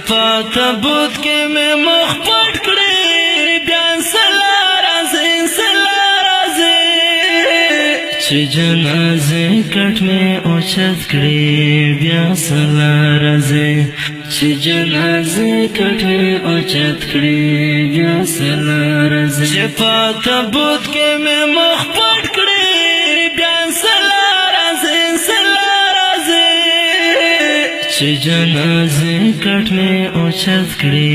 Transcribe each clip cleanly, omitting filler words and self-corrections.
په تابوت کې مې مخ پټ کړې بیا سلا راځي چې جنازې کټ مې اوچت کړې بیا سلا راځي چې جنازې کټ مې اوچت کړې بیا سلا راځي چې په تابوت کې مې مخ پټ کړې بیا سلا راځي چې جنازې کټ مې اوچت کړې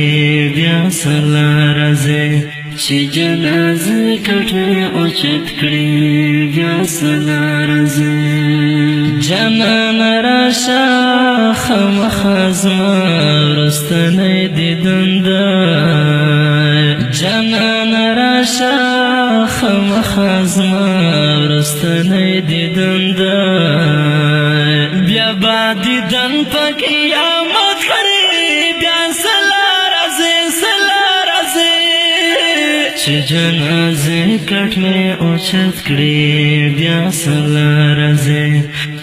بیا سلا راځي چې جنازې کټ مې اوچت کړې بیا سلا راځي جانان راشه خامخا زما وروستنی دیدن ده جانان راشه خامخا زما وروستنی دیدن ده بیا با دیدن په قیامت کړي بیا سلا راځي چې جنازې کټ مې اوچت کړي بیا سلا راځي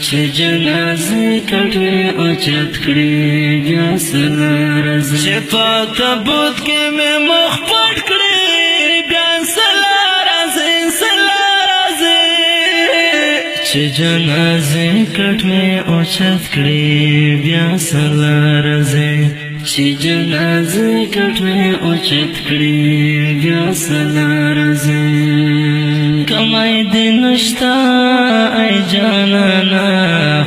چې جنازې کټ مې اوچت کړي بیا سلا راځي چې په تابوت کې مې مخ پټ کړي بیا سلا راځي چې جنازې کټ مې اوچت کړي بیا سلا راځي چې جنازې کټ مې اوچت کړي بیا سلا راځي کمای دې نشته ای جانانا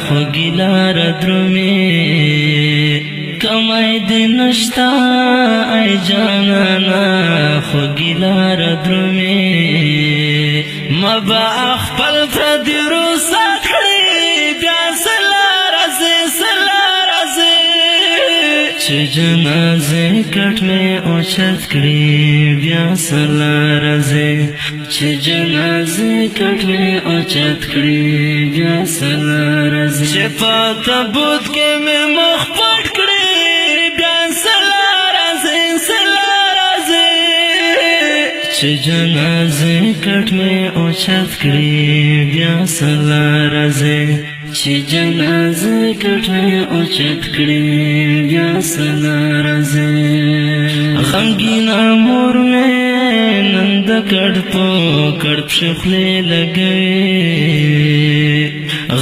خوږې لاره درومې کمای دې نشته ای جانانا خوږې لاره درومې ما به خپل پردي رخصت کړي بیا سلا راځي چې جنازې کټ مې اوچت کړي بیا سلا راځي چې جنازې کټ مې اوچت کړي بیا سلا راځي چې په تابوت کې مې مخ پټ کړي بیا سلا راځي چې جنازې کټ مې اوچت کړي بیا سلا راځي چې جنازې کټ مې اوچت کړي بیا سلا راځي غمګینه مور مې نن د کډ په کډ پښې خولې لګوي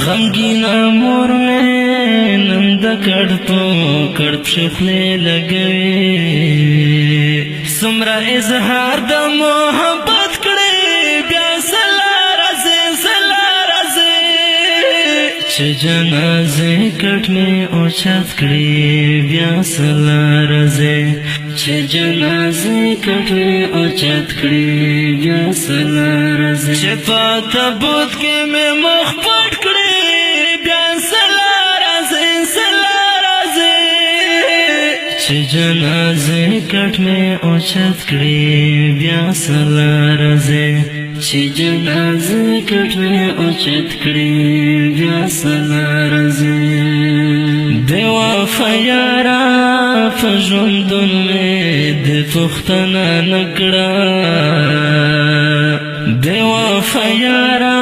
غمګینه مور مې نن د کډ په کډ پښې خولې لګوي څومره اظهار د محبت کړي بیا سلا راځي چې جنازې کټ مې اوچت کړي بیا سلا راځي چې جنازې کټ مې اوچت کړي بیا سلا راځي چې په تابوت کې مې مخ پټ کړي بیا سلا راځي چې جنازې کټ مې اوچت کړي بیا سلا راځي چې جنازې کټ مې اوچت کړي بیا سلا راځي د وفا یاره په ژوندون مې د پوښتنه نه کړه د وفا یاره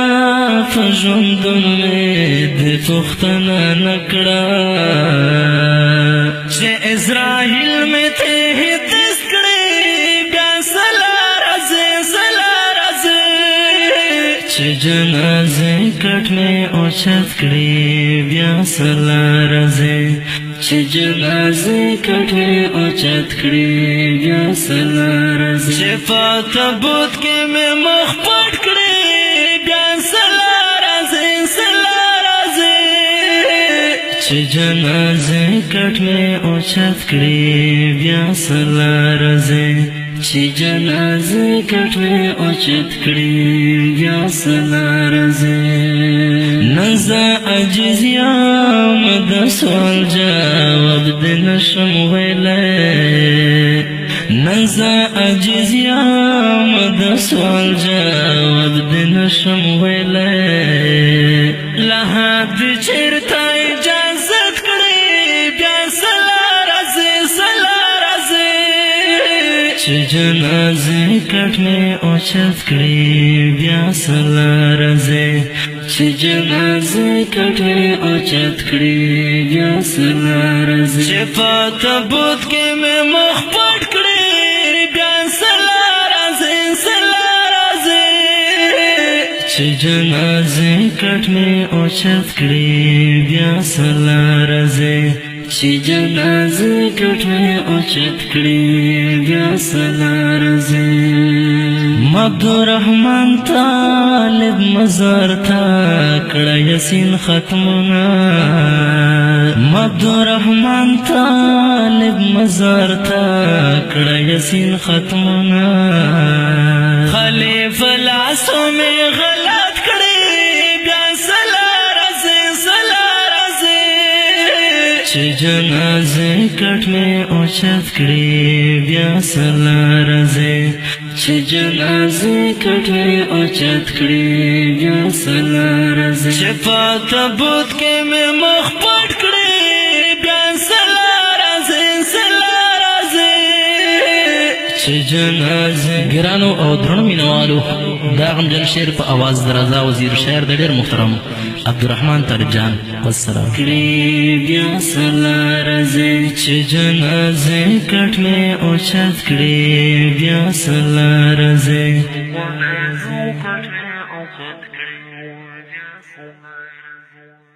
په ژوندون مې د پوښتنه نه کړه چې اسرائیل مې ته هیڅ کړي بیا سلا چې جنازې کټ مې اوچت کړي بیا سلا راځي چې جنازې کټ مې اوچت کړي بیا سلا راځي چې په تابوت کې مې مخ پټ کړي بیا سلا راځي چې جنازې کټ مې اوچت کړي بیا سلا راځي چې جنازې کټ مې اوچت کړي بیا سلا راځي نن زه عاجز یم د سوال جواب دې نشم ویلی نن زه عاجز یم د سوال جواب دې نشم ویلی له حد چېرته اجازت کړي بیا سلا راځي چې جنازې کټ مې اوچت کړي بیا سلا راځي چې جنازه کټوي اوچت کړي بیا سلا راځي چې په تابوت کې مې مخ پټ کړي بیا سلا راځي سلا راځي چې جنازه کټوي اوچت کړي بیا سلا راځي چې جنازه کټوي اوچت کړي بیا سلا راځي عبدالرحمن طالب مزار تا کړه یاسین ختمونه عبدالرحمن طالب مزار تا کړه یاسین ختمونه خلیفه لاسو مې غلط کړي بیا سلا راځي سلا راځي چې جنازه کټ مې اوچت کړي بیا سلا راځي چې جنازه کټوي اوچت کړي بیا سلا راځي چې په تابوت کې مې مخ پټ کړي بیا سلا راځي سلا راځي چې جنازه ګرانو او درنو مینوالو دا غمجن شعر په आवाज درازا وزیر شاعر د ډېر محترم عبدالرحمن طالب جان والسلام کړي بیا سلا راځي چې جنازه کټ مې اوچت کړي بیا سلا راځي جنازه کټ مې اوچت کړي بیا سلا راځي